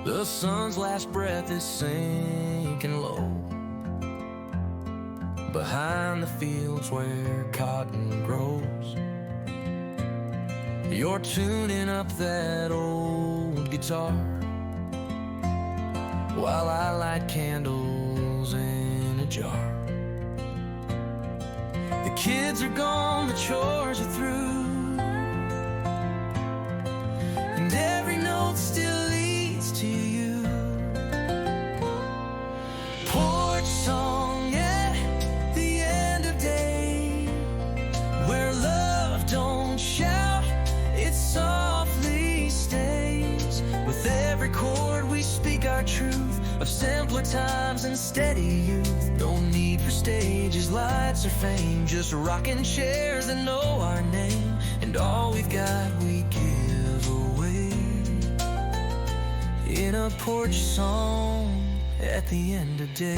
The sun's last breath is sinking low behind the fields where cotton grows. You're tuning up that old guitar while I light candles in a jar. The kids are gone, the chores are through, and every note still leads to you. Porch song at the end of day, where love don't shout, it softly stays. With every chord we speak our truth of simpler times and steady youth. No need for stages, lights, or fame, just rocking chairs that know our name. And all we've got we give away in a porch song at the end of day.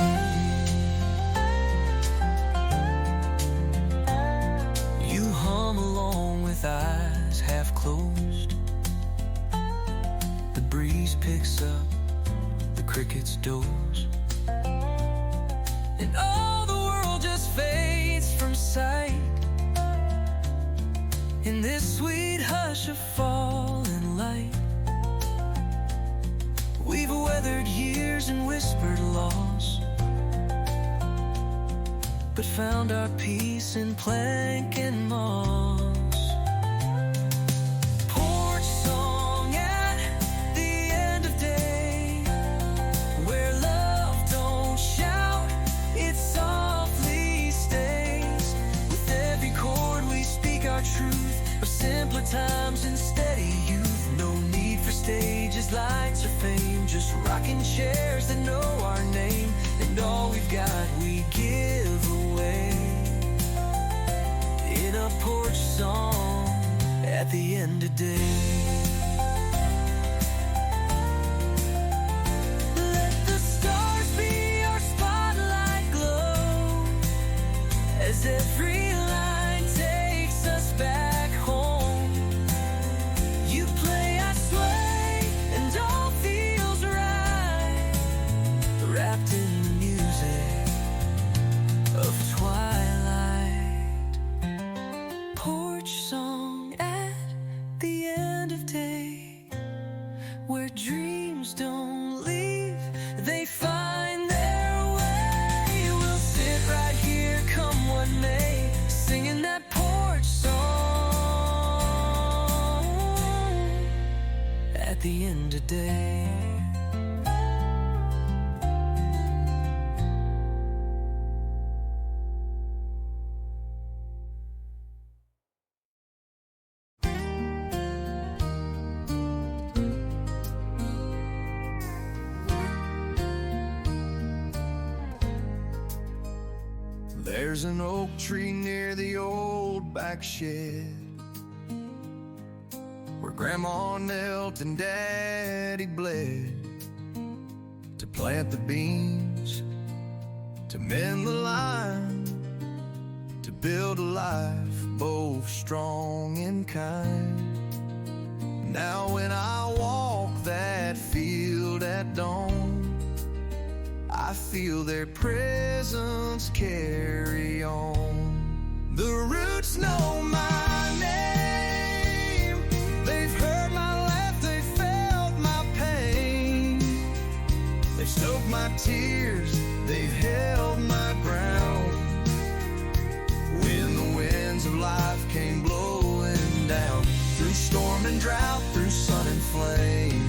You hum along with eyes half closed. The breeze picks up, the crickets doze, and all the world just fades from sight in this sweet hush of falling light. We've weathered years and whispered loss, but found our peace in plank and moss. Porch song at the end of day, where love don't shout, it softly stays. With every chord we speak our truth of simpler times and steady youth. No need for stages, lights, or fame, just rocking chairs that know our name. And all we've got we give away in a porch song at the end of day. Let the stars be our spotlight glow as every line takes us back home. You play, I sway, and all feels right, wrapped in the music of twilight. Porch song at the end of day, where dreams don't leave, they find their way. We'll sit right here, come what may, singing that porch song at the end of day. There's an oak tree near the old back shed where Grandma knelt and Daddy bled to plant the beans, to mend the line, to build a life both strong and kind. Now when I walk that field at dawn, I feel their presence carry on. The roots know my name. They've heard my laugh, they've felt my pain. They've stoked my tears, they've held my ground. When the winds of life came blowing down, through storm and drought, through sun and flame,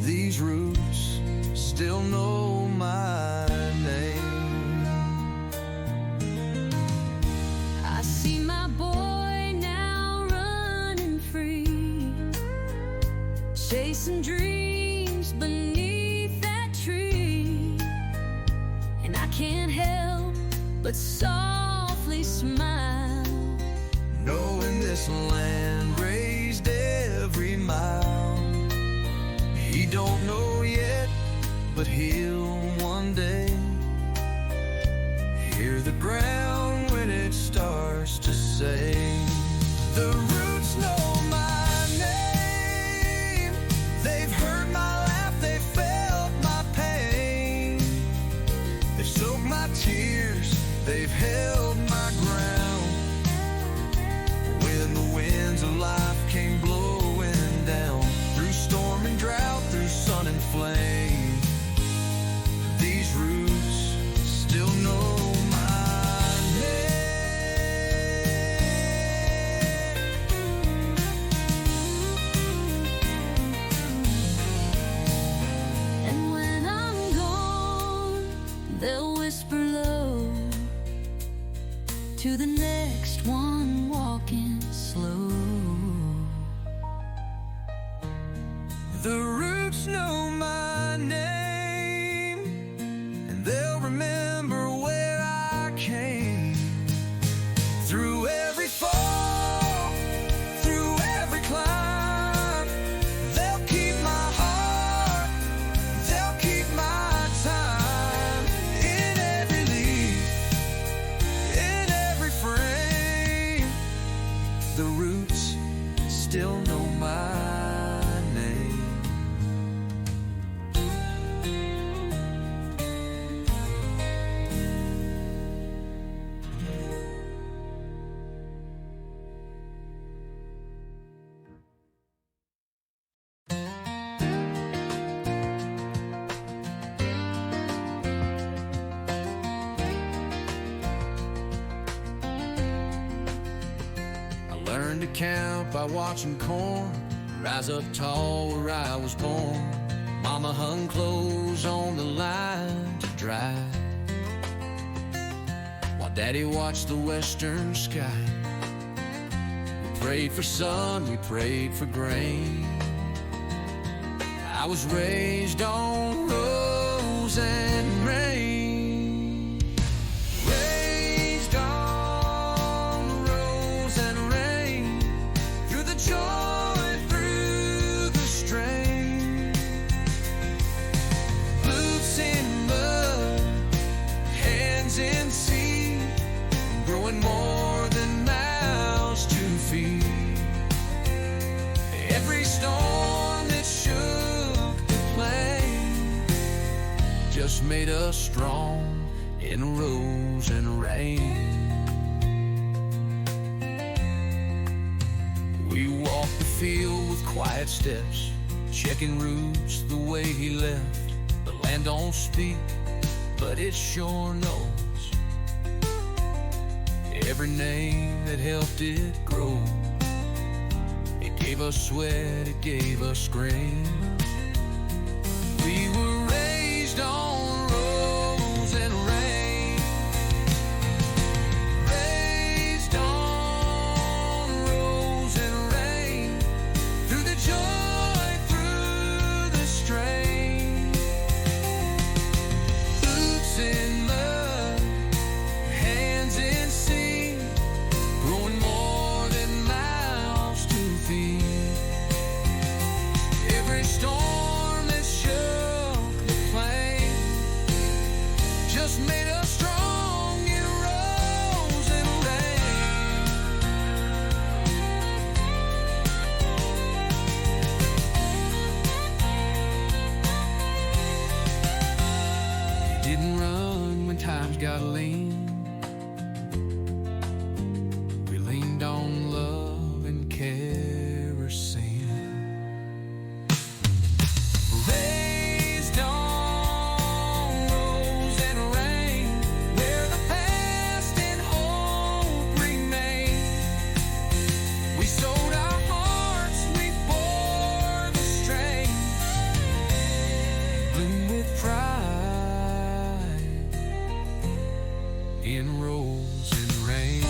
these roots still know my name. I see my boy now running free, chasing dreams beneath that tree, and I can't help but softly smile, knowing this land raised every mile. He don't know yet, but he'll one day hear the ground when it starts to say, the roots know my name. They've heard my still know my name. Learned to count by watching corn rise up tall where I was born. Mama hung clothes on the line to dry, while Daddy watched the western sky. We prayed for sun, we prayed for grain. I was raised on rose and rain. More than mouths to feed. Every storm that shook the plain just made us strong in rose and rain. We walked the field with quiet steps, checking roots the way he left. The land don't speak, but it sure knows every name that helped it grow. It gave us sweat, it gave us grain. We were raised on rose and rain. Raised on rose and rain. Through the joy, through the strain. Boots in mud, hands in sea. Every storm that shook the plain just made us strong in rose and rain. You didn't run when times got lean. We leaned on love and kerosene. In rose and rain.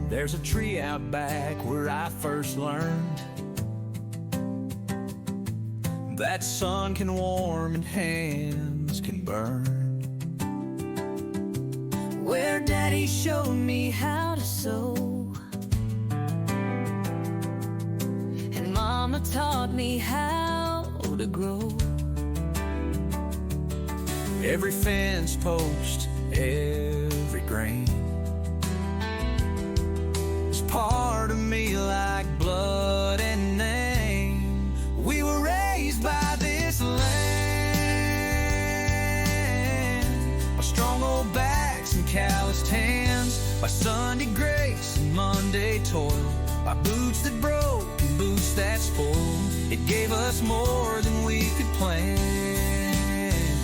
There's a tree out back where I first learned that sun can warm and hands can burn. Where Daddy showed me how to sew, and Mama taught me how to grow. Every fence post, every grain, part of me like blood and name. We were raised by this land, by strong old backs and calloused hands, by Sunday grace and Monday toil, by boots that broke and boots that spoiled. It gave us more than we could plan.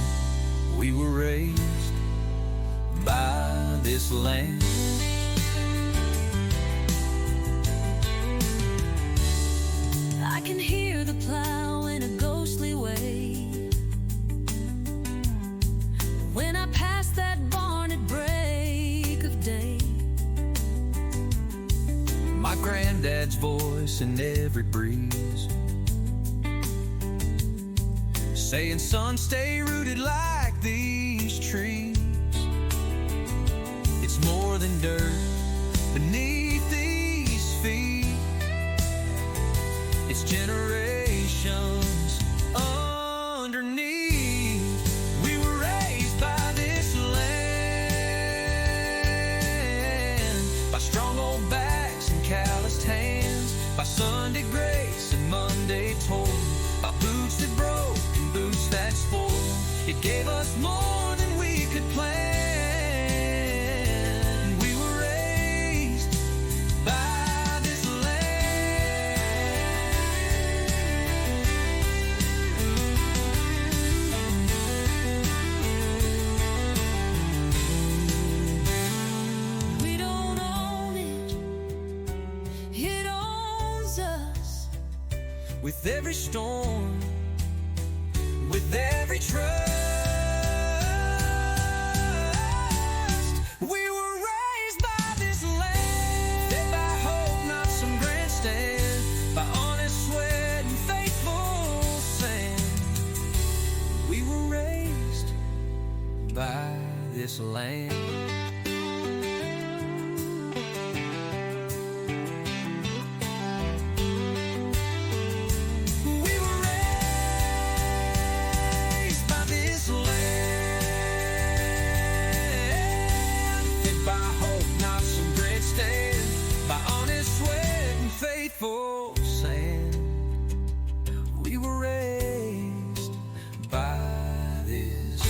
We were raised by this land. I can hear the plow in a ghostly way. When I pass that barn at break of day, my granddad's voice in every breeze, saying, son, stay rooted like these trees. It's more than dirt beneath these feet. It's generations underneath. We were raised by this land, by strong old backs and calloused hands, by Sunday grace and Monday toil, by boots that broke and boots that spoiled. It gave us more than we could plan. We were raised by this land. We don't own it, it owns us. With every storm, with every trust, we were raised by this land, fed by hope, not some grandstand, by honest sweat and faithful sand. We were raised by this land. Faithful sand. We were raised by this.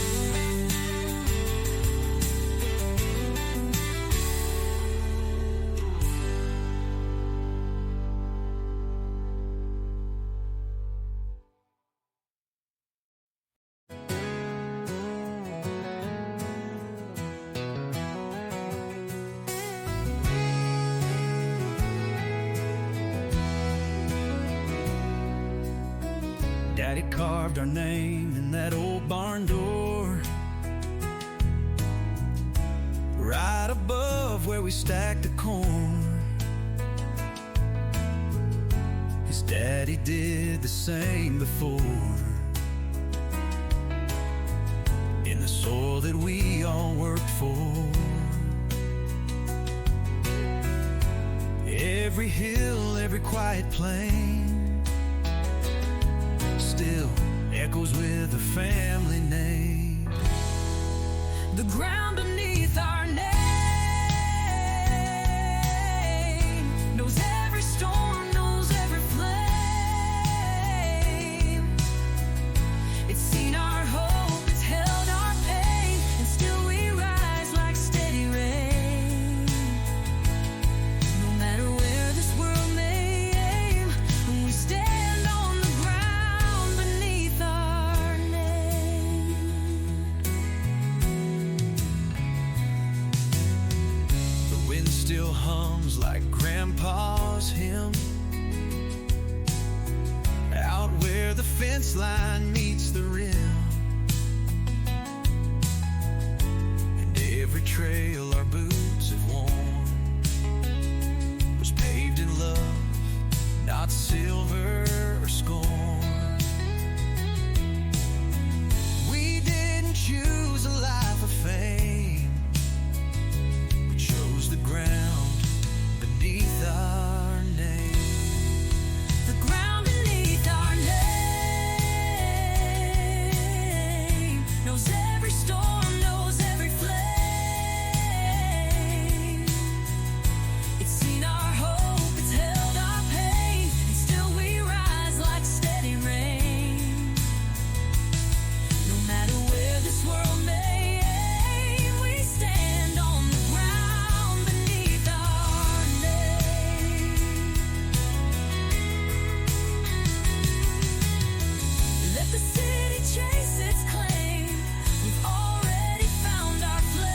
Daddy carved our name in that old barn door, right above where we stacked the corn. His daddy did the same before, in the soil that we all worked for. Every hill, every quiet plain still echoes with a family name. The ground beneath our name knows every storm, knows every flame. It's seen our hope, it's held our pain, and still we rise like steady rain. No matter where this world may aim, we stand on the ground beneath our name. The wind still hums like Grandpa's hymn, out where the fence line meets the rim. And every trail our boots have worn was paved in love, not silver or scorn. We didn't choose a life of fame, we chose the ground beneath our name. The ground beneath our name knows every storm, knows every flame. It's seen our hope, it's held our pain, and still we rise like steady rain. No matter where this world may aim, we stand on the ground beneath our name. Let the city chase its claim. We've already found our flame.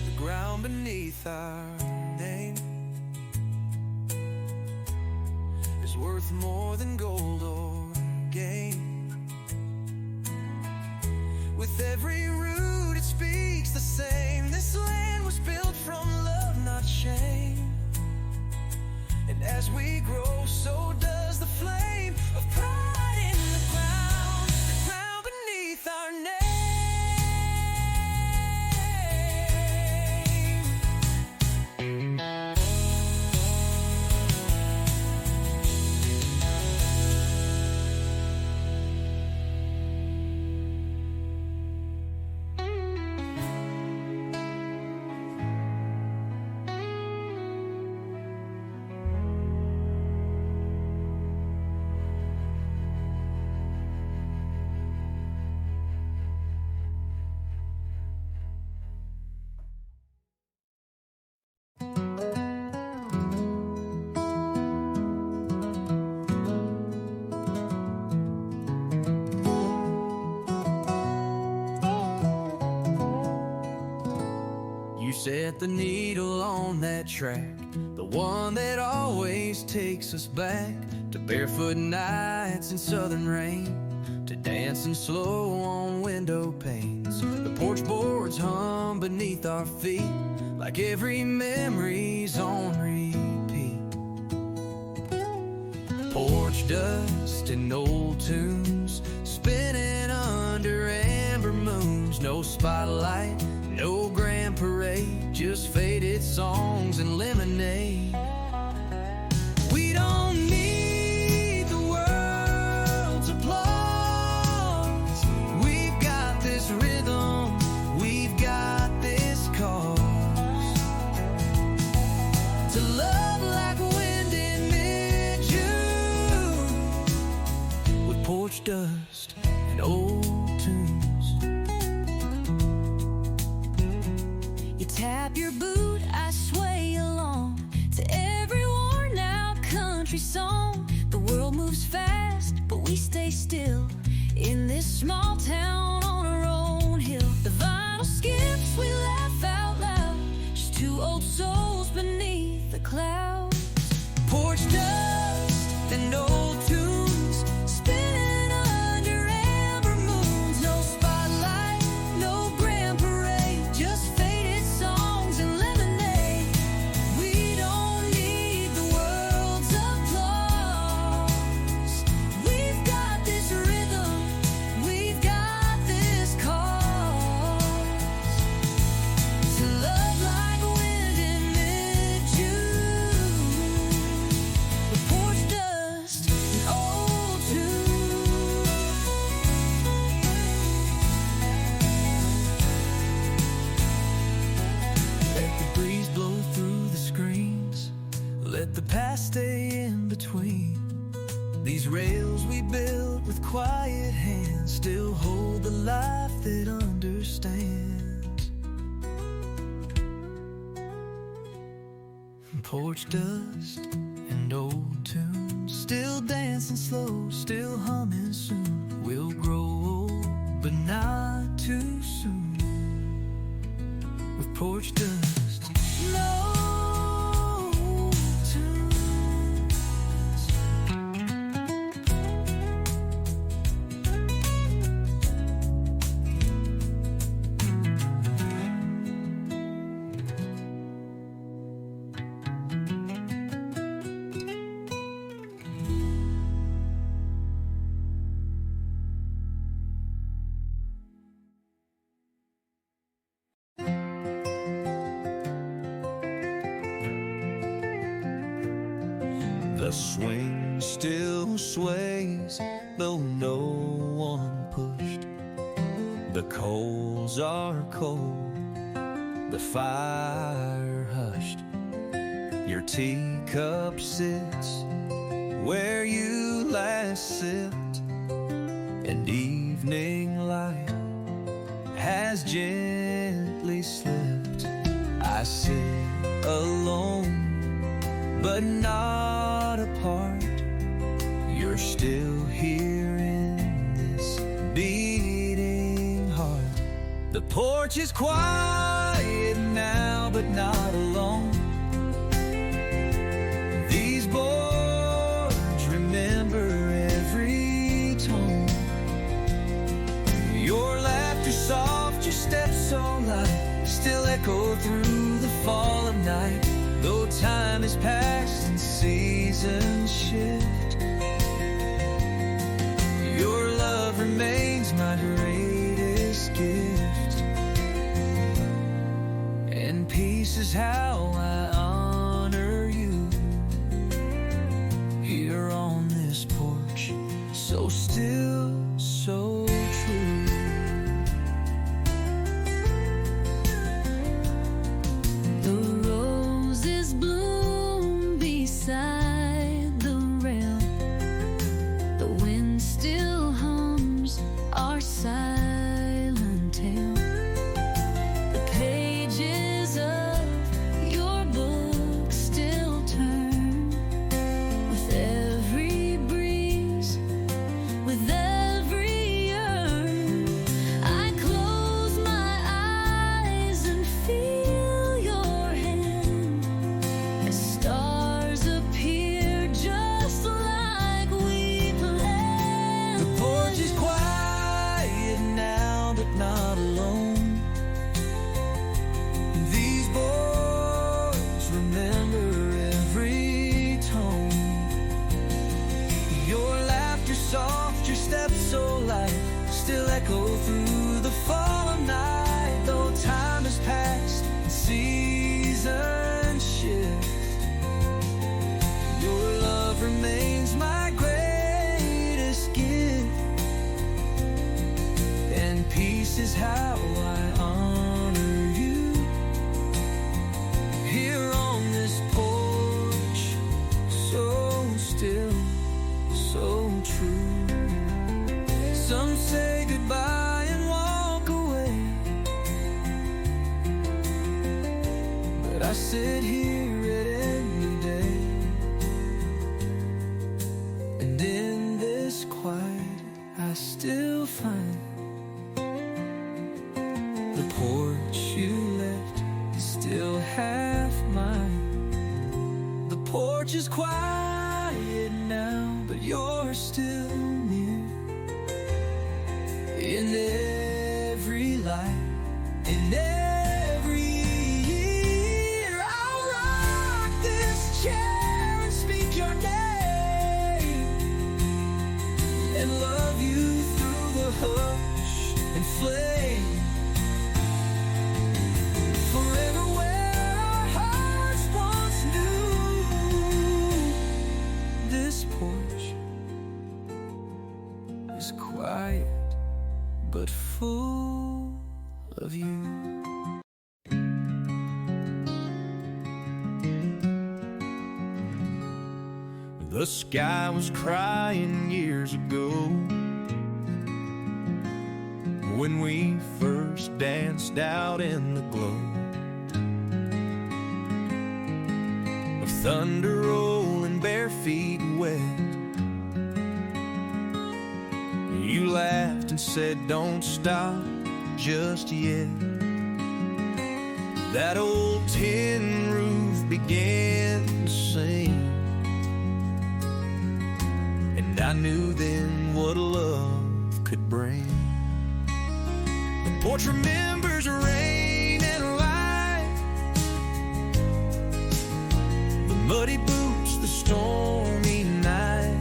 The ground beneath our name is worth more than gold or gain. With every root it speaks the same. This land was built from love. You set the needle on that track, the one that always takes us back to barefoot nights in southern rain, to dancing slow on window panes. The porch boards hum beneath our feet like every memory's on repeat. Porch dust and old tunes spinning under amber moons. No spotlight, no grand parade, just faded songs and lemonade. We don't need the world's applause. We've got this rhythm, we've got this cause to love like wind in mid-June, with porch dust and old tunes. You tap your boot, I sway along to every worn out country song. The world moves fast, but we stay still in this small town on our own hill. The vinyl skips, we laugh out loud, just two old souls beneath the clouds. Porch dust and old tunes Spinning under amber moons. No spotlight, no grand parade, just faded songs and lemonade. We don't need the world's applause. We've got this rhythm, we've got this cause to love like wind in mid-June, with porch dust and old tunes. Let the breeze blow through the screens, let the past stay in between. These rails we built with quiet hands still hold the life that understands. Porch dust and old tunes, still dancing slow, still humming soon. We'll grow old, but not too soon, with porch dust and old tunes. The swing still sways, though no one pushed. The coals are cold, the fire hushed. Your teacup sits where you last sipped, and evening light has gently slipped. I sit alone, but not apart. You're still here in this beating heart. The porch is quiet now, but not alone. These boards remember every tone. Your laughter soft, your steps so light, still echo through the fall of night. Though time has passed and seasons shift, your love remains my greatest gift. And peace is how I honor you here on this porch, so still, so true. The roses bloom beside the rail. The wind still hums our silent tale. The pages of your book still turn with every breeze, with every I sit here at any day, and in this quiet I still find the porch you left is still half mine. The porch is quiet now, but you're still near. In every light, in every year, I'll rock this chair and speak your name, and love you through the hush and flame. Forever where our hearts once knew. This porch is quiet but full of you. The sky was crying years ago when we first danced out in the glow of thunder rolling, bare feet wet. You laughed and said, don't stop just yet. That old tin roof began to sing, and I knew then what love could bring. The porch remembers rain and light, the muddy boots, the stormy night,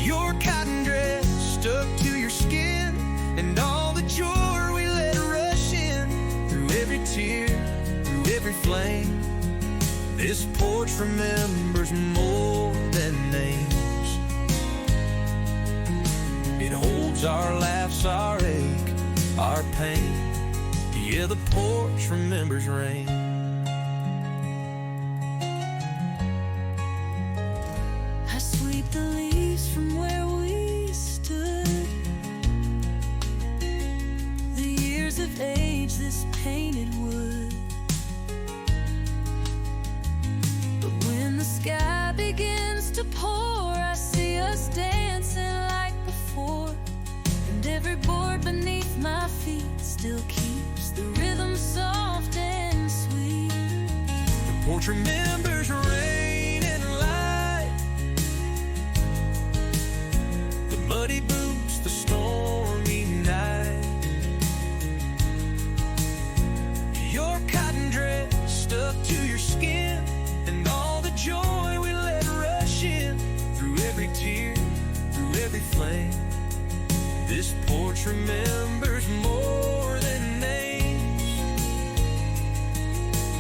your cotton dress stuck to your skin, and all the joy we let rush in. Through every tear, through every flame, this porch remembers more than names. It holds our laughs, our ache, our pain. Yeah, the porch remembers rain. I sweep the leaves from where we stood. The years of age, this painted wood. But when the sky begins to pour, I see us dancing like before. And every board beneath my feet still keeps the rhythm soft and sweet. The porch remembers rain and light, the muddy boots, the stormy night, your cotton dress stuck to your skin, and all the joy we let rush in. Through every tear, through every flame, this porch remembers more than names.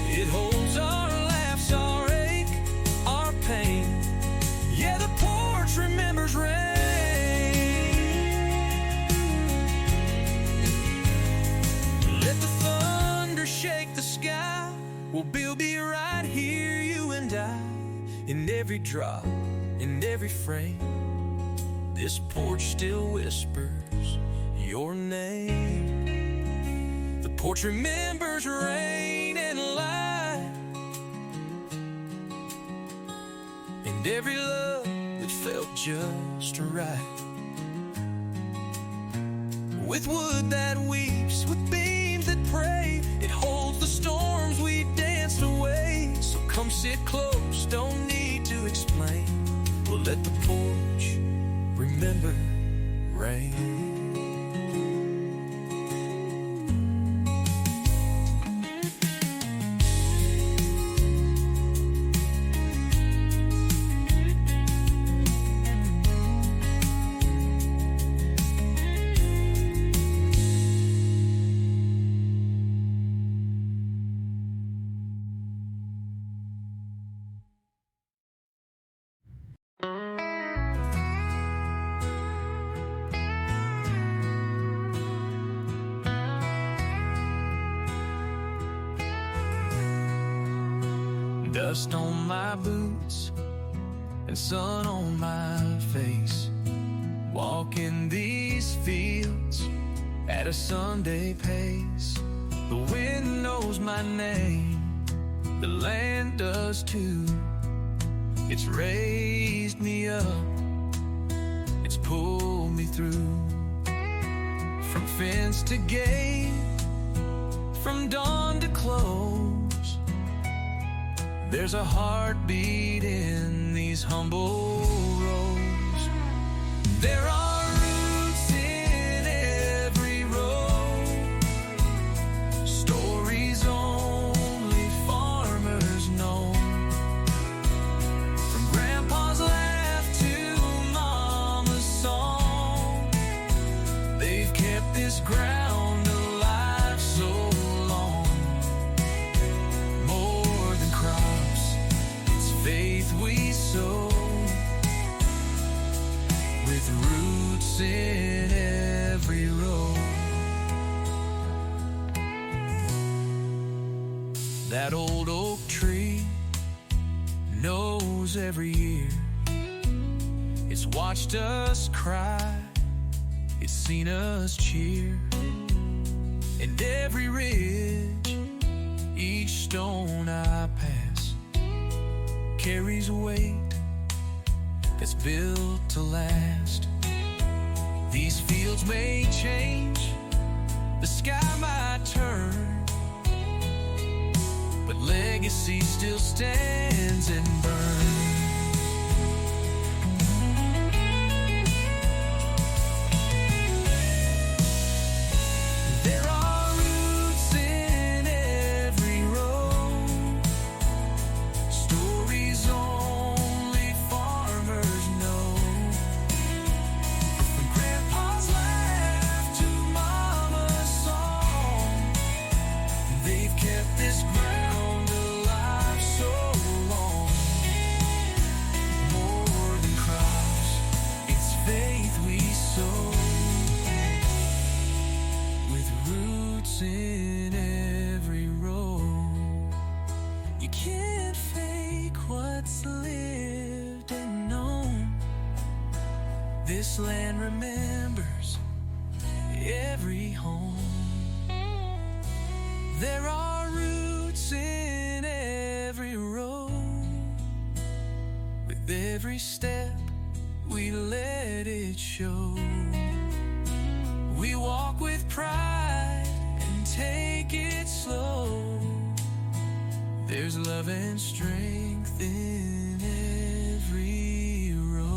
It holds our laughs, our ache, our pain. Yeah, the porch remembers rain. Let the thunder shake the sky. We'll be right here, you and I. In every drop, in every frame, this porch still whispers your name. The porch remembers rain and light, and every love that felt just right. With wood that weeps, with beams that pray, it holds the storms we danced away. So come sit close, don't need to explain. We'll let the porch remember rain. Dust on my boots and sun on my face, walking these fields at a Sunday pace. The wind my name, the land does too. It's raised me up, it's pulled me through. From fence to gate, from dawn to close, there's a heartbeat in these humble roads. There are roots in every road, stories only farmers know. From grandpa's laugh to mama's song, they've kept this ground alive so long. More than crops, it's faith we sow, with roots in every road. That old oak tree knows every year. It's watched us cry, it's seen us cheer. And every ridge, each stone I pass, carries weight that's built to last. These fields may change, the sky might turn, but legacy still stands and burns. There are roots in every road, stories only farmers know. From grandpa's laugh to mama's song, they've kept this ground alive so long. More than crops, it's faith we sow, with roots in every road. You can't fake what's lived and known. This land remembers every home. There are roots in every road. With every step we let it show. We walk with pride and take it slow. There's love and strength in every road.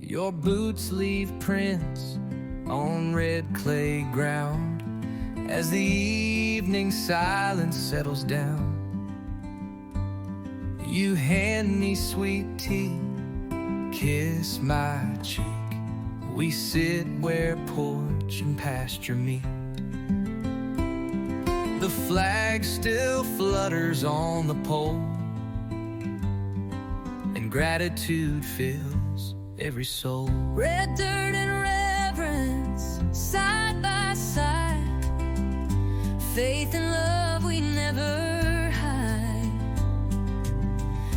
Your boots leave prints on red clay ground as the evening silence settles down. You hand me sweet tea, kiss my cheek. We sit where porch and pasture meet. The flag still flutters on the pole, and gratitude fills every soul. Red dirt and reverence, side by side. Faith and love we never hide.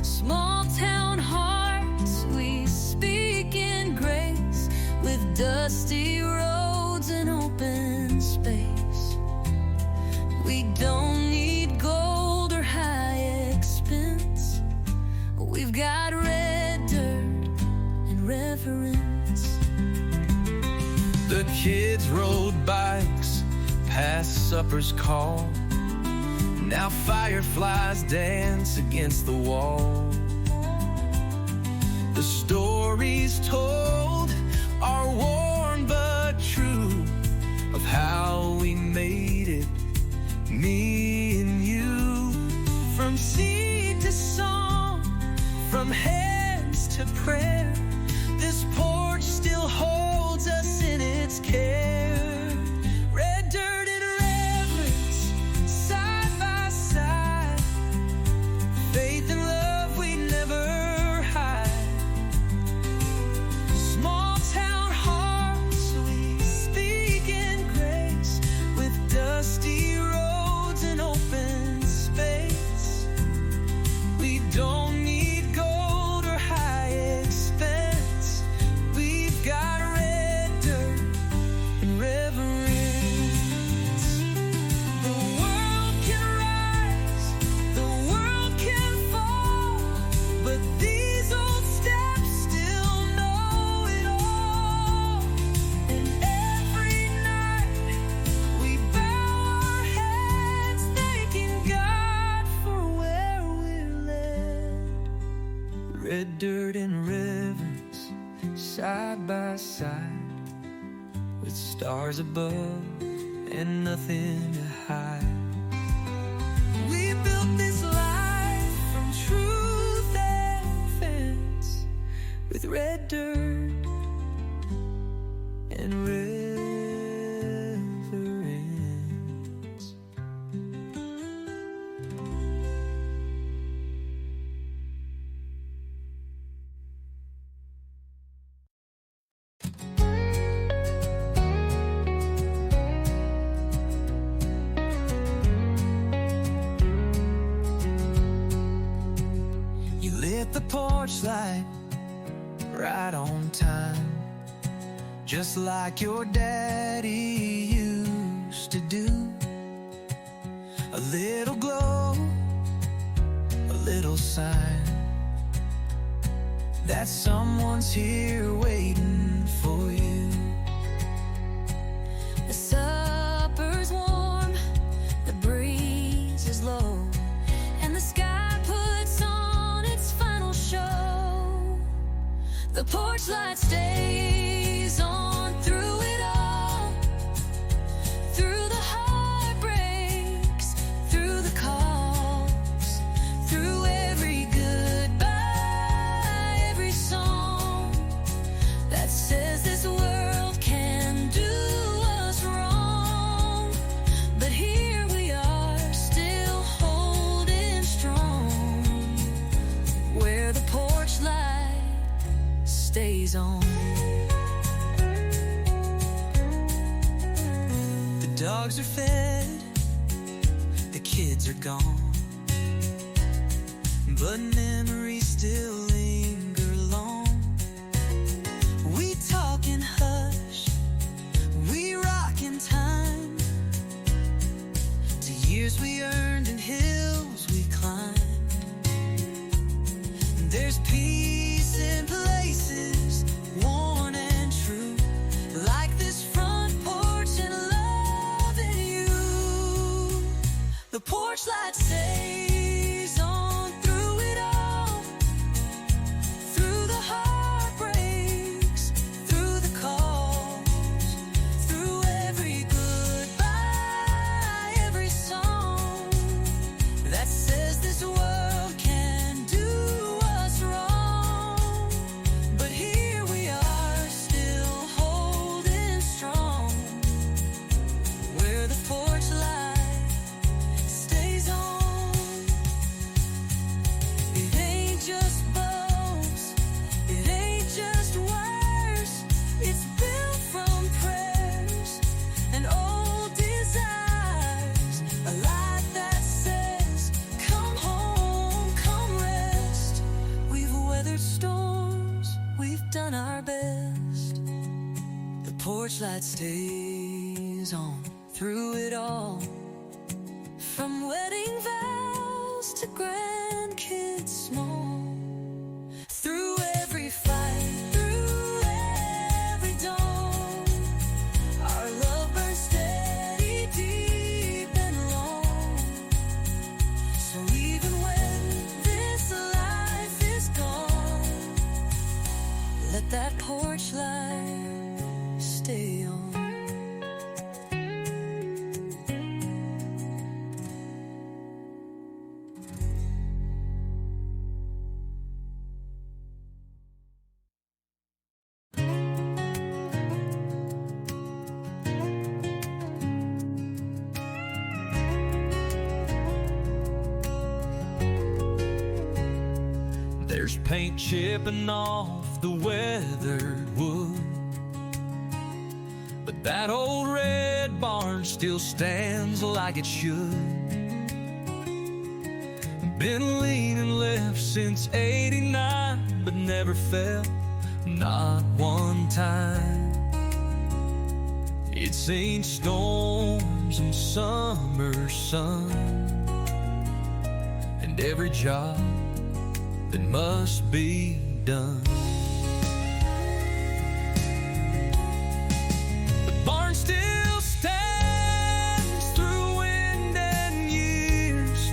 Small town hearts, we speak in grace, with dusty roads and open space. We don't need gold or high expense. We've got red dirt and reverence. The kids rode bikes past supper's call. Now fireflies dance against the wall. The stories told are worn but true, of how we made it, me and you. From seed to song, from hands to prayer, this porch still holds us in its care. Red dirt and reverence, side by side. Faith and love we never hide. side by side, with stars above and nothing to hide. We built this life from truth and fence, with red dirt and reverence. You lit the porch light right on time, just like your daddy used to do. A little glow, a little sign that someone's here waiting for you. The supper's warm, the breeze is low, and the sky puts on its final show. The porch light stays on through it all, through the heartbreaks, through the calls, through every goodbye, every song that says this world can do us wrong. But here we are, still holding strong, where the porch light stays on. The dogs are fed, the kids are gone, but memories still linger long. We talk in hush, we rock in time, to years we earned and hills we climbed. There's peace in places worn and true, like this front porch and love in you. The porch light stays on through it all, through the heartbreaks, through the calls, through every goodbye, every song that says this world can do us wrong. But here we are, still holding strong, where the porch light stays on. It ain't just bulbs, it ain't just wires, it's built from prayers and old desires. A light that says, come home, come rest. We've weathered storms, we've done our best. The porch light stays on through it all, from wedding vows to grandkids small, through every fight, through every dawn. Our love burns steady, deep and long. So even when this life is gone, let that porch light stay on. There's paint chipping off the weathered wood, but that old red barn still stands like it should. Been leaning left since '89, but never fell, not one time. It's seen storms and summer sun, and every job that must be done. The barn still stands through wind and years,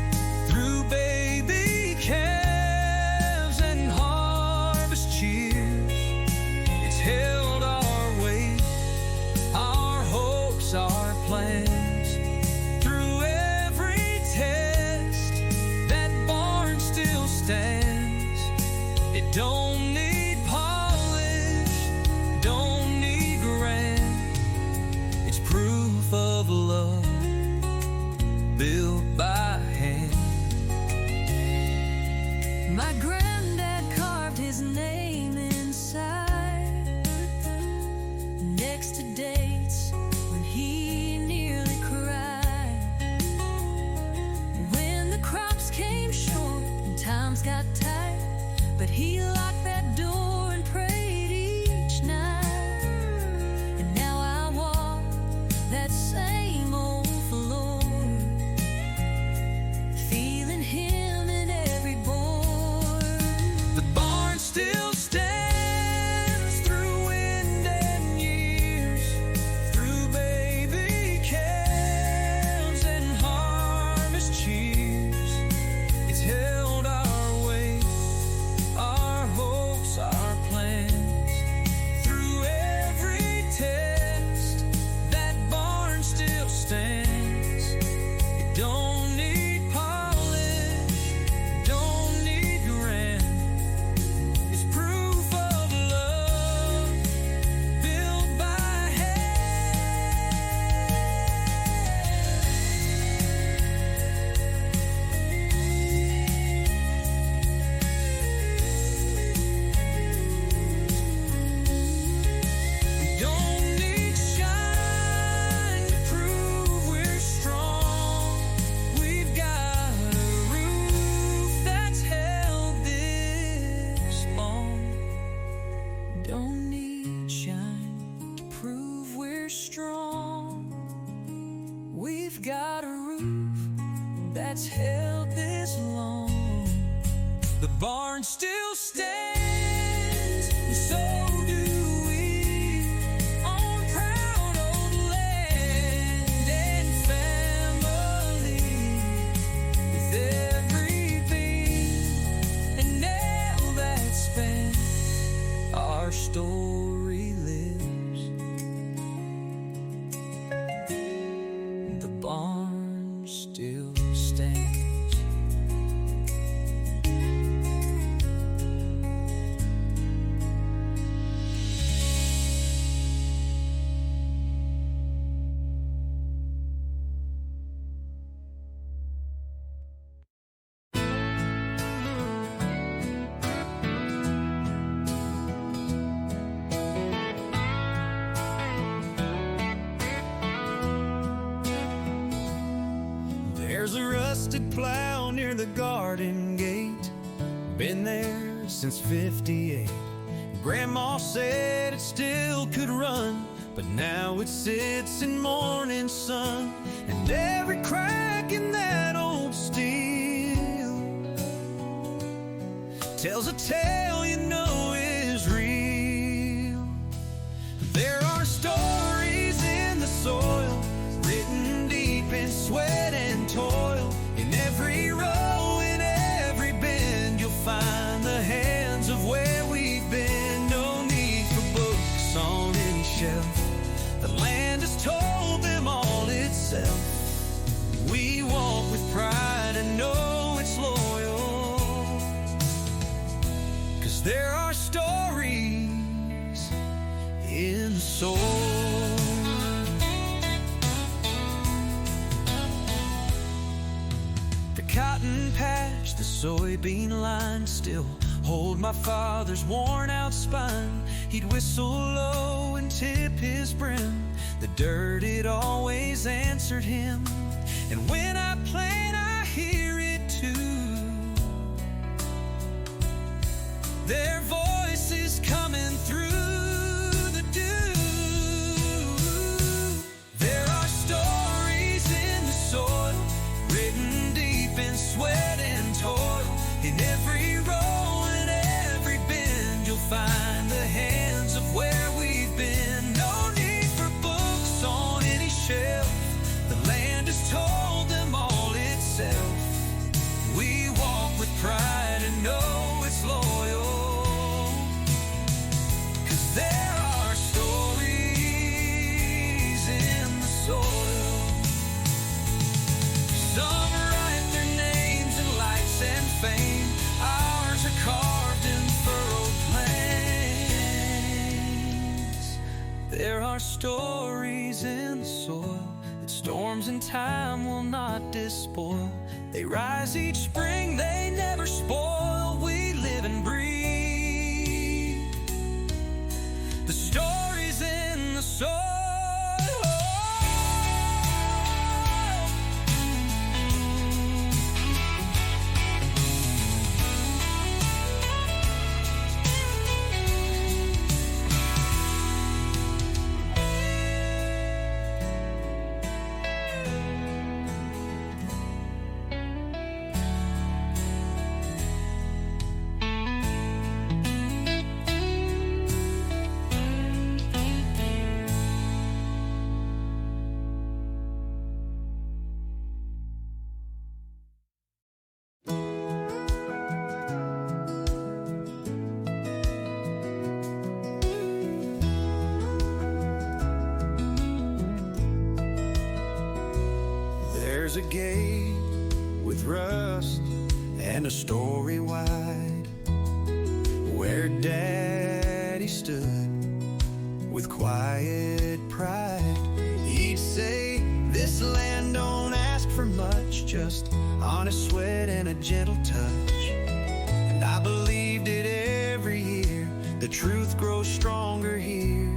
through baby calves and harvest cheers. It's rusted plow near the garden gate. Been there since '58. Grandma said it still could run, but now it sits in morning sun. And every crack in that old steel tells a tale you know is real. There are stories in the soil, written deep in sweat and toil. In every row, in every bend, you'll find the hands of where we've been. No need for books on any shelf, the land has told them all itself. We walk with pride and know it's loyal, 'cause there are stories in the soul. The cotton patch, the soybean line still hold my father's worn out spine. He'd whistle low and tip his brim. The dirt, it always answered him. And when I plant, I hear it too. Their voices coming through the dew. There are stories in the soil, written deep in sweat and toil. In every row and every bend, you'll find the hands of where we've been. No need for books on any shelf, the land has told them all itself. We walk with pride and know it's loyal, 'cause there are stories in the soil. Some write their names in lights and fame, ours are carved in furrowed plains. There are stories in the soil that storms and time will not despoil. They rise each spring, they never spoil. We live and breathe the stories in the soil. There's a gate with rust and a story wide, where Daddy stood with quiet pride. He'd say, this land don't ask for much, just honest sweat and a gentle touch. And I believed it every year, the truth grows stronger here.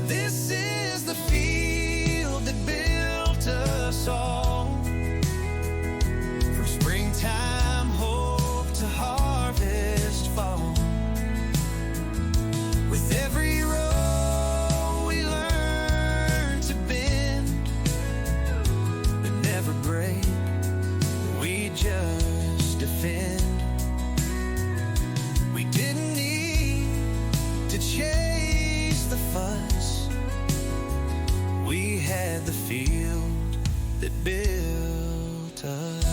This is the field that built us all, from springtime hope to harvest fall. With every row we learn to bend, but never break, we just defend. We didn't need to chase the fuss, we had the field that built us.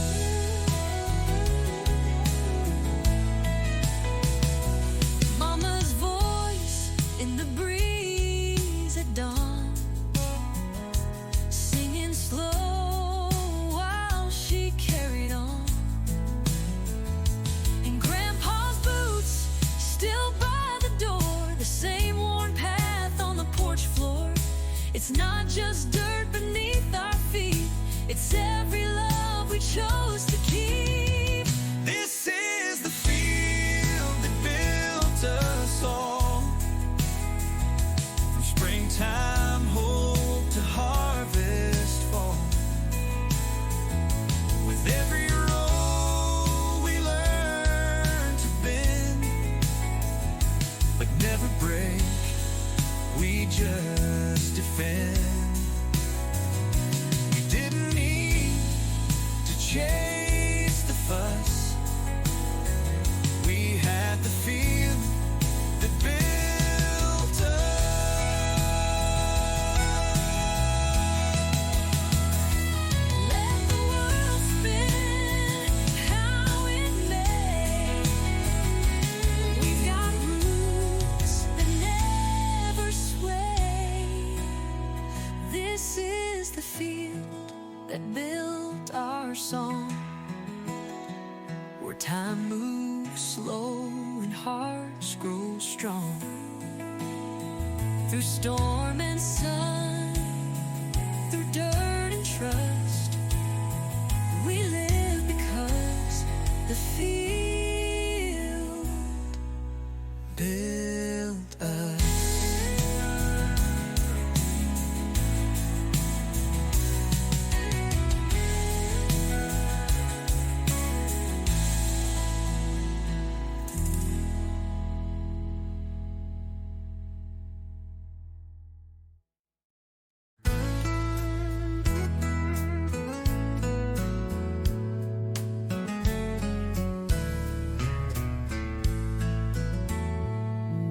Mama's voice in the breeze at dawn, singing slow while she carried on. And Grandpa's boots still by the door, the same worn path on the porch floor. It's not just dirt beneath our feet, it's every love we chose to keep. This is the field that built us all, from springtime hope to harvest fall. break, we just defend. We didn't need to chase the fuss. We had the feel that built us. Let the world spin how it may. We've got roots that never sway. This is the field that built our song, where time moves slow and hearts grow strong. Through storm and sun, through dirt and trust, we live because the field Built us.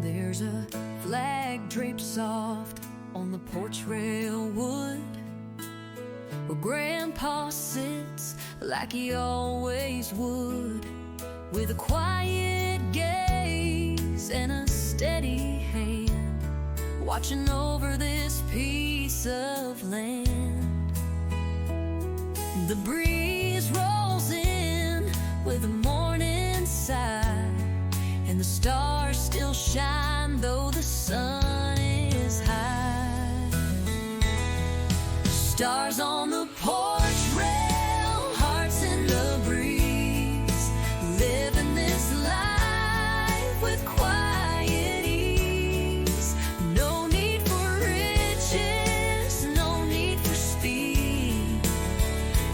There's a flag draped soft on the porch rail wood, where Grandpa sits like he always would, with a quiet gaze and a steady hand, watching over this piece of land. The breeze rolls in with a morning sigh, and the stars still shine though the sun is high. Stars on the porch rail, hearts in the breeze, living this life with quiet ease. No need for riches, no need for speed,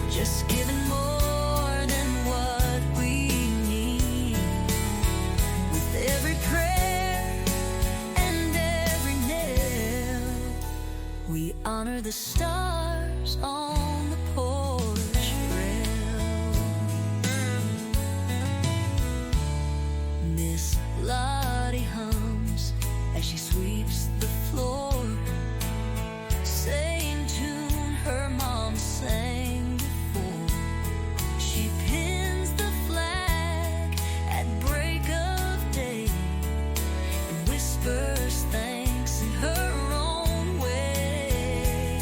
just giving more than what we need. With every prayer and every nail, we honor the stars on the porch rail. Miss Lottie hums as she sweeps the floor, same tune her mom sang before. She pins the flag at break of day and whispers thanks in her own way.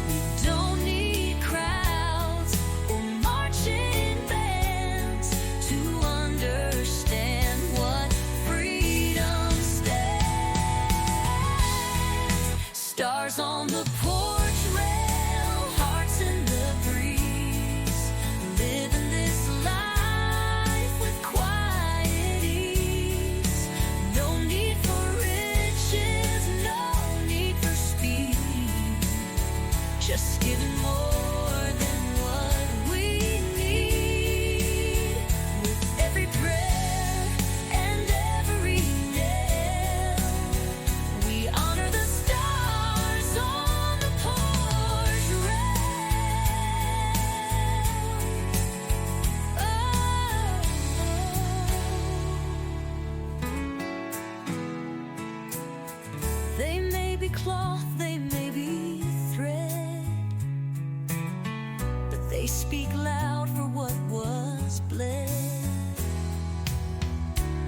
We don't need crowds or marching bands to understand what freedom stands. Stars on the porch rail, hearts in the breeze, living this life with quiet ease. No need for riches, no need for speed, just giving more than what we need. With every prayer and every nail, we honor the stars on the porch rail. They may be cloth, they may be thread, but they speak loud for what was bled.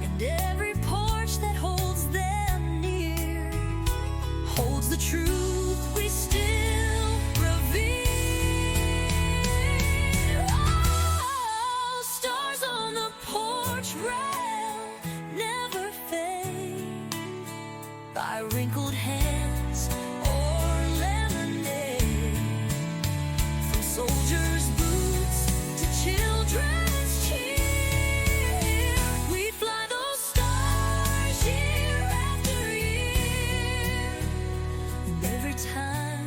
And every porch that holds them near holds the truth we still revere. Oh, stars on the porch rail never fade, by wrinkled hands or lemonade, from soldiers' boots to children's cheer. We fly those stars year after year, and every time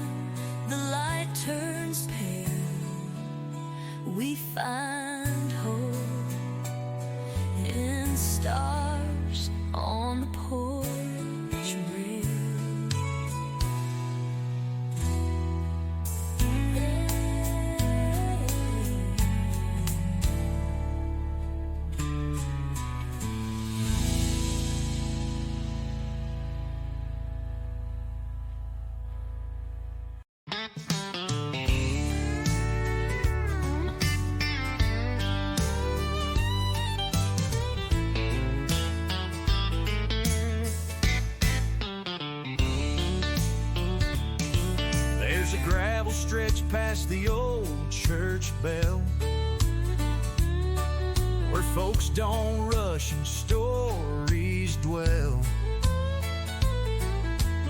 the light turns pale, we find hope in stars on the porch stretch past the old church bell, where folks don't rush and stories dwell.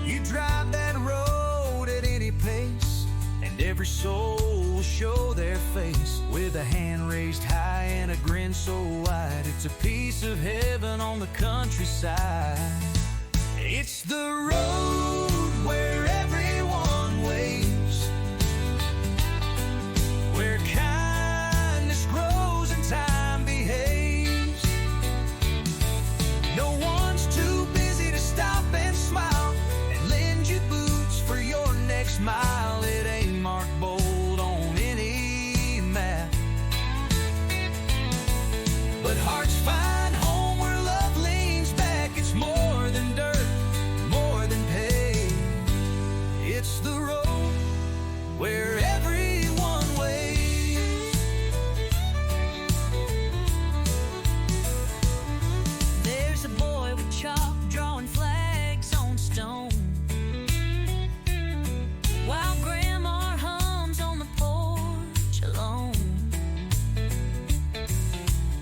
You drive that road at any pace, and every soul will show their face with a hand raised high and a grin so wide. It's a piece of heaven on the countryside. It's the road where everyone waves, where kindness grows and time behaves. No one's too busy to stop and smile and lend you boots for your next mile. It ain't marked bold on any map, but hearts find home where love leans back. It's more than dirt, more than paved. It's the road where everyone waves. There's a boy with chalk drawing flags on stone, while grandma hums on the porch alone.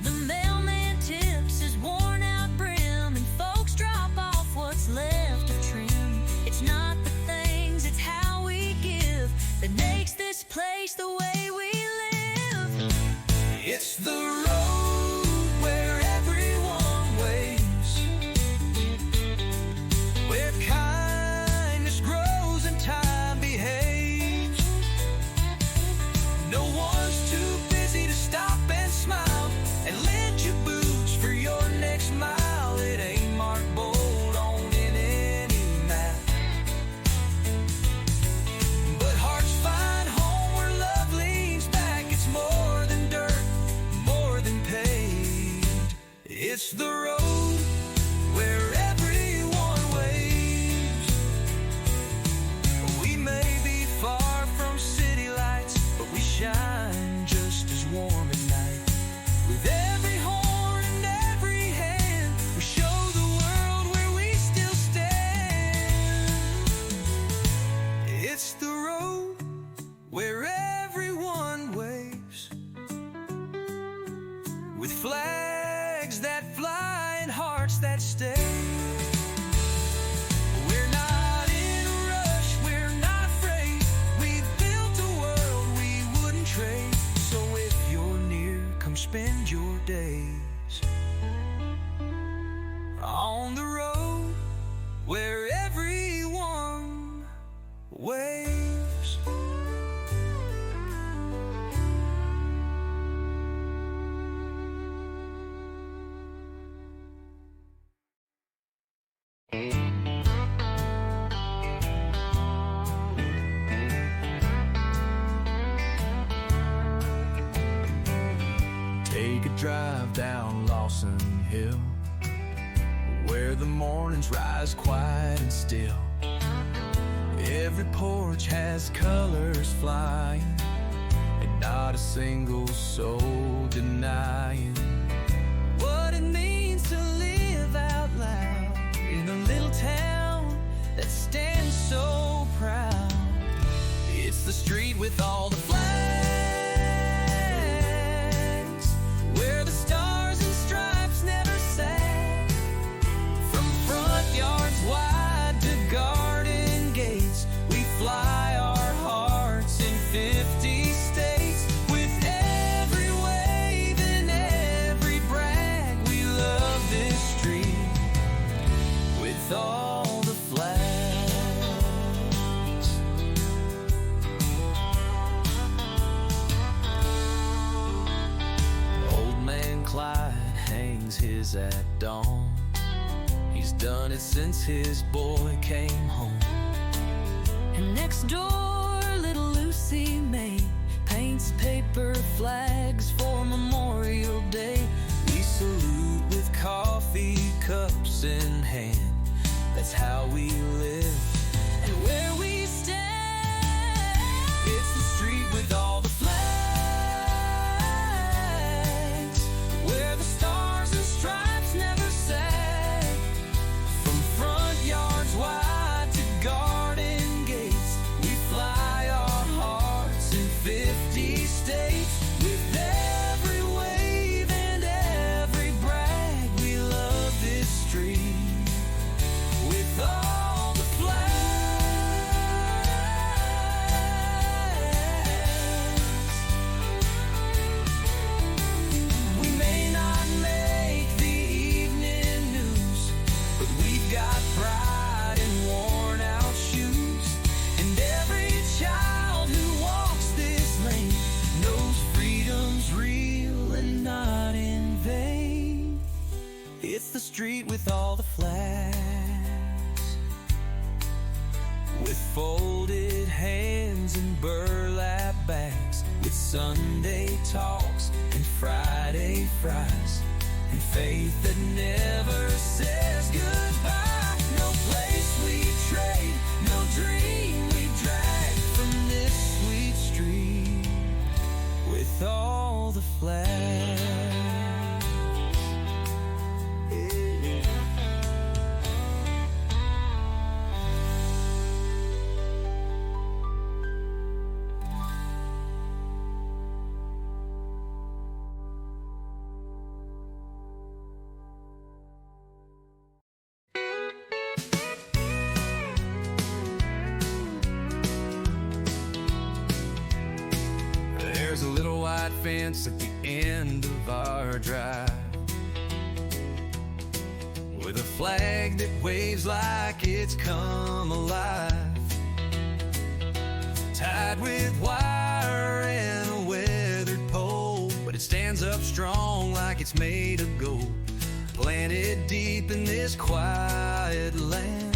The mailman tips his worn out brim, and folks drop off what's left of trim. It's not the things, it's how we give that makes this place the way we live. It's the road where everyone waves, where kindness grows and time behaves. No one's too busy to stop and smile and lend you boots for your next mile. It ain't marked bold on any map, but hearts find home where love leans back. It's more than dirt, more than paved. It's the road where everyone waves. We may be far from city lights, but we shine just as warm at night. With every horn and every hand, we show the world where we still stand. It's the road where everyone waves, with flags that fly and hearts that stay. We're not in a rush, we're not afraid. We've built a world we wouldn't trade. So if you're near, come spend your days on the road where everyone waves. Take a drive down Lawson Hill, where the mornings rise quiet and still. Every porch has colors flying, and not a single soul denying what it means to live out loud in a little town that stands so proud. It's the street with all the flags, where the stars and stripes never sag. From front yards wide to garden gates, we fly our hearts in 50 states. With every wave and every brag, we love this street with all the flags. Old man Clyde hangs his at dawn. He's done it since his boy came home. And next door, little Lucy May paints paper flags for Memorial Day. We salute with coffee cups in hand. That's how we live. And where we stand, It's the street with all the flags, where the stars and stripes never sag. From front yards wide to garden gates, we fly our hearts street with all the flags, with folded hands and burlap bags, with Sunday talks and Friday fries, and faith that never says goodbye. No place we trade, no dream we drag from this sweet street with all the flags. There's a little white fence at the end of our drive, with a flag that waves like it's come alive, tied with wire and a weathered pole, but it stands up strong like it's made of gold, planted deep in this quiet land,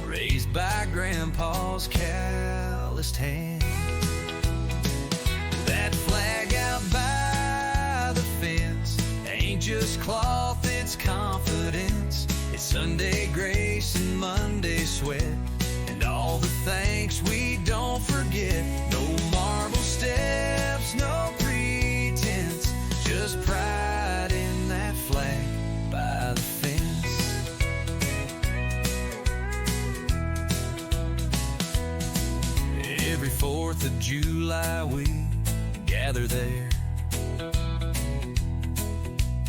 raised by Grandpa's calloused hand. That flag out by the fence ain't just cloth, it's confidence. It's Sunday grace and Monday sweat, and all the thanks we don't forget. No marble steps, no pretense, just pride in that flag by the fence. Every 4th of July we gather there,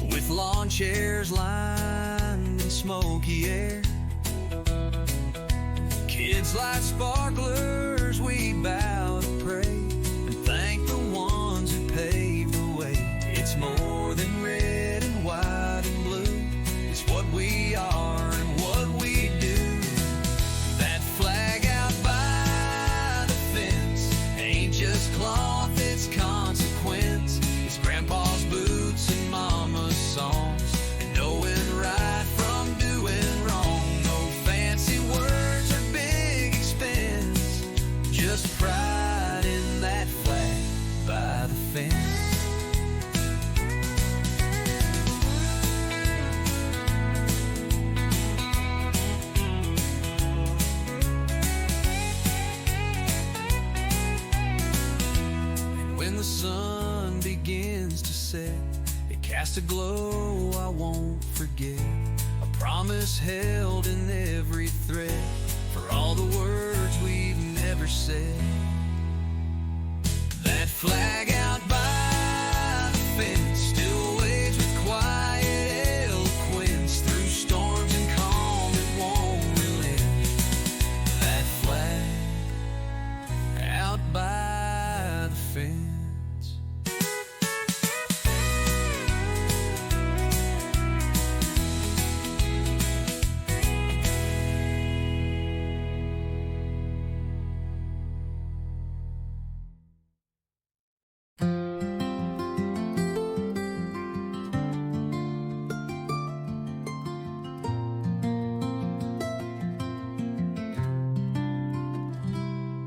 with lawn chairs lined in smoky air. Kids light sparklers, we bow to pray and thank the ones who paved the way. It's more than red and white and blue, it's what we are and what we do. That flag out by the fence ain't just cloth, it's consequence. It's Grandpa's boots and Mama's songs, and knowing right from doing wrong. No fancy words or big expense, just pride in that flag by the fence. And when the sun begins to set, it casts a glow I won't forget, a promise held in every thread, for all the words we've never said. That flag out by the fence still waves with quiet eloquence, through storms and calm it won't relent. That flag out by the fence.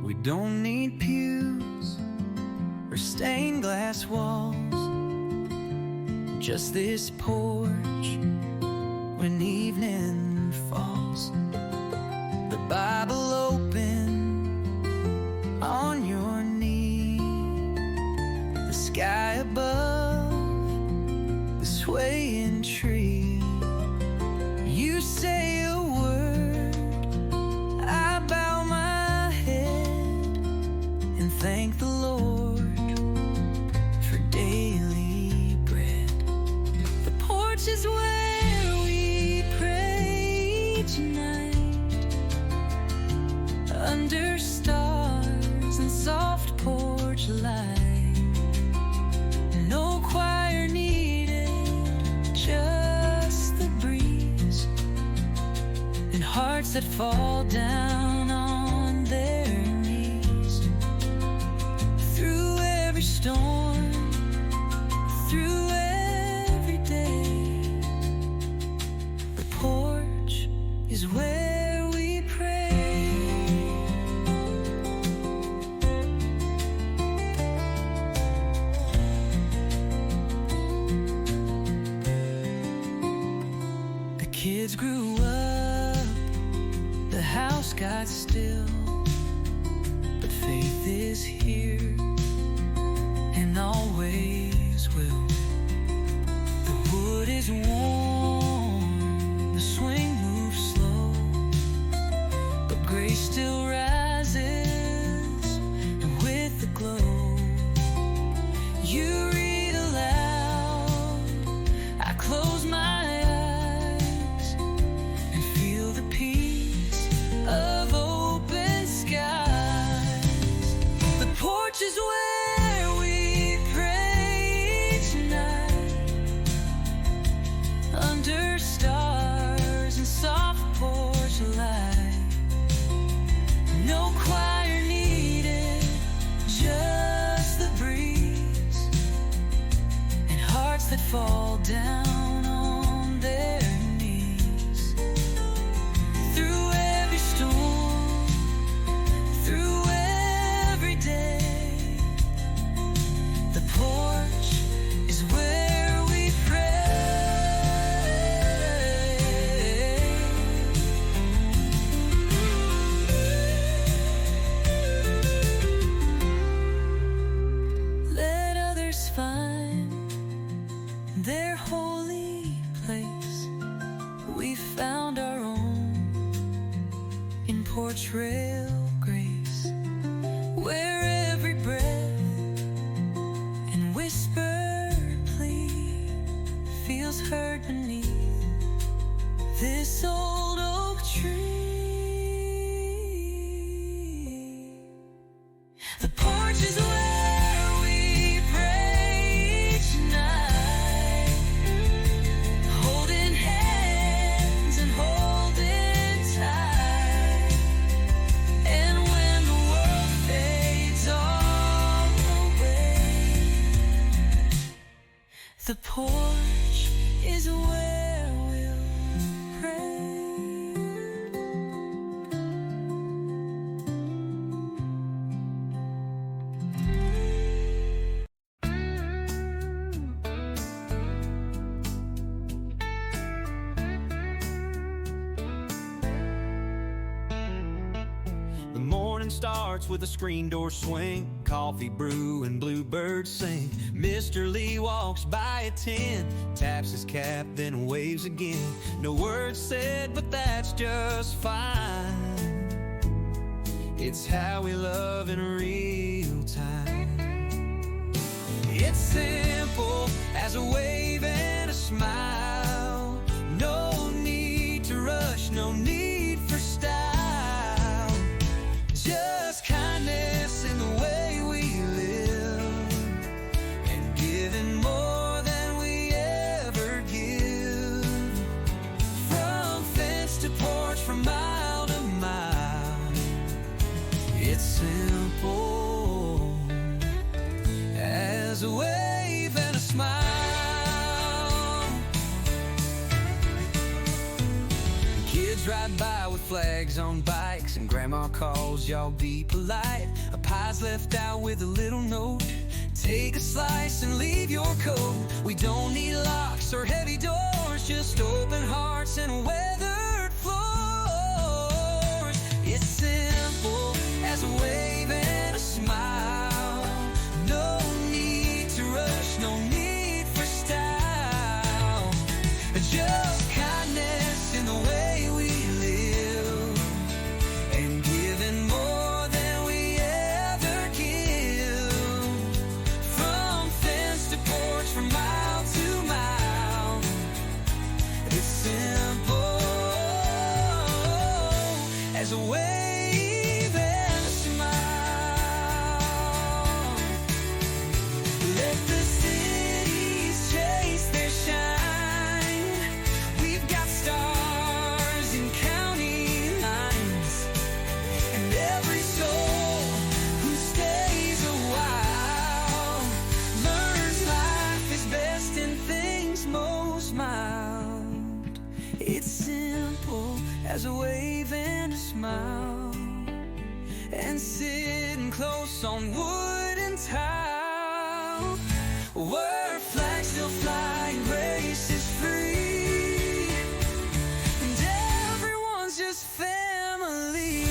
We don't need pews or stained glass walls, just this porch when evening falls. The Bible open on your knee, the sky above, the swaying tree. You say a word, I bow my head and thank the Lord for daily bread. The porch is where we pray tonight, under stars and soft porch light. No choir needed, just the breeze, and hearts that fall down on their knees. Through every storm, through every day, is where we pray. The kids grew up, the house got still, but faith is here and always will. The wood is warm, the swing moves slow, but grace still rises, and with the glow, you read aloud. I close my eyes and feel the peace of open skies. The porch is where we pray each night, under stars and soft porch light. No choir needed, just the breeze, and hearts that fall down on their knees. Through every storm, through every day, the porch is where we pray. Let others find their holy place. We found our own in porch rail grace, where every breath and whispered plea feels heard beneath this old oak tree. The porch is where we pray each night, holding hands and holding tight. And when the world fades all away, the porch is where we'll pray. The morning starts with a screen door swing, coffee brew and bluebirds sing. Mr. Lee walks by at 10, taps his cap, then waves again. No words said, but that's just fine. It's how we love in real time. It's simple as a wave and a smile. No need to rush, no need for style. Just kindness in the way we live, and giving more than we ever give. From fence to porch, from mile to mile, it's simple as a wave and a smile. Kids ride by with flags on bikes, and grandma calls, y'all be polite. A pie's left out with a little note, take a slice and leave your coat. We don't need locks or heavy doors, just open hearts and weathered floors. It's simple as a wave and a smile. No need to rush, no need for style. Just kindness in the way we live, and giving more than we ever give. From fence to porch, from mile to mile, it's simple as a wave and a smile. Let the cities chase their shine. We've got stars in county lines, and every soul who stays a while learns life is best in things most mild. It's simple simple as a wave and a smile, and sitting close on wood and tile, where flags still fly and grace is free, and everyone's just family.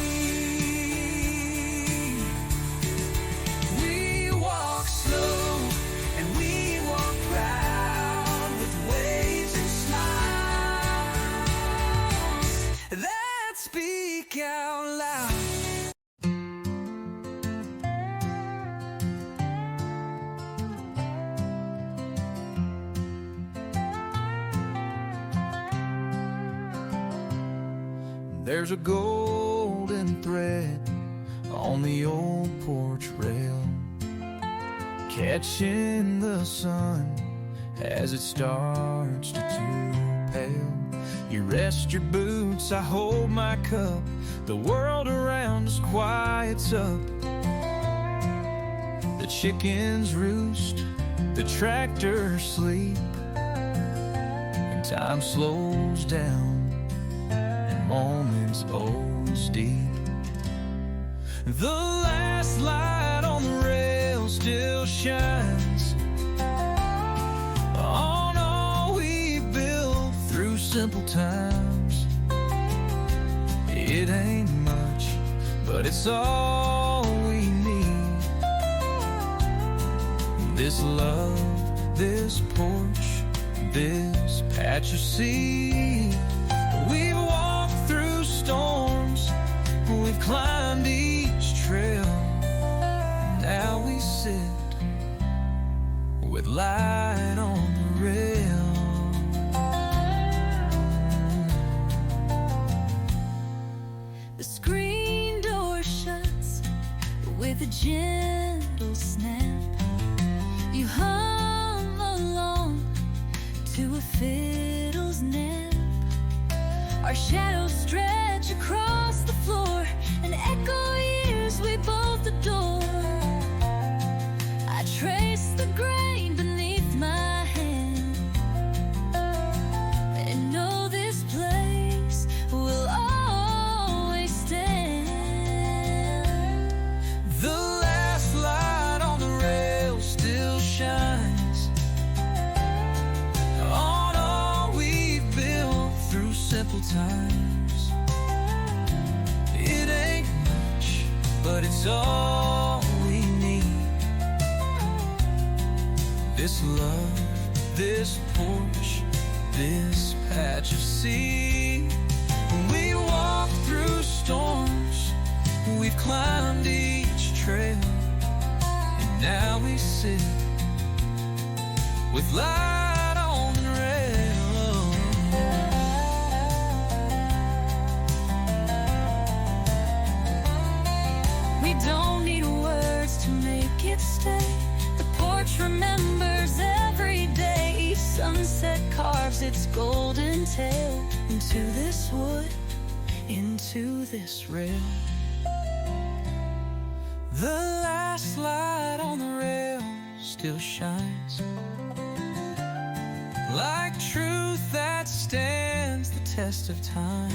We walk slow and we walk proud, with waves and smiles that speak out loud. There's a golden thread on the old porch rail, catching the sun as it starts to turn pale. You rest your boots, I hold my cup, the world around us quiets up. The chickens roost, the tractors sleep, and time slows down, moments always deep. The last light on the rail still shines on all we built through simple times. It ain't much, but it's all we need. This love, this porch, this patch of sea. We've walked through storms, we've climbed each trail. Now we sit with light on the rail. The screen door shuts with a gentle snap. You hum along to a fiddle's nap. Our shadows stretch across the floor and echo years we both adore. I trace the grain beneath my hand and know this place will always stand. The last light on the rail still shines on all we've built through simple times. It ain't much, but it's all we need. This love, this porch, this patch of sea. We walk through storms, we've climbed each trail, and now we sit with light on the rail. We don't need words to make it stay. The porch remembers every day. Each sunset carves its golden tail into this wood, into this rail. The last light on the rail still shines like truth that stands the test of time.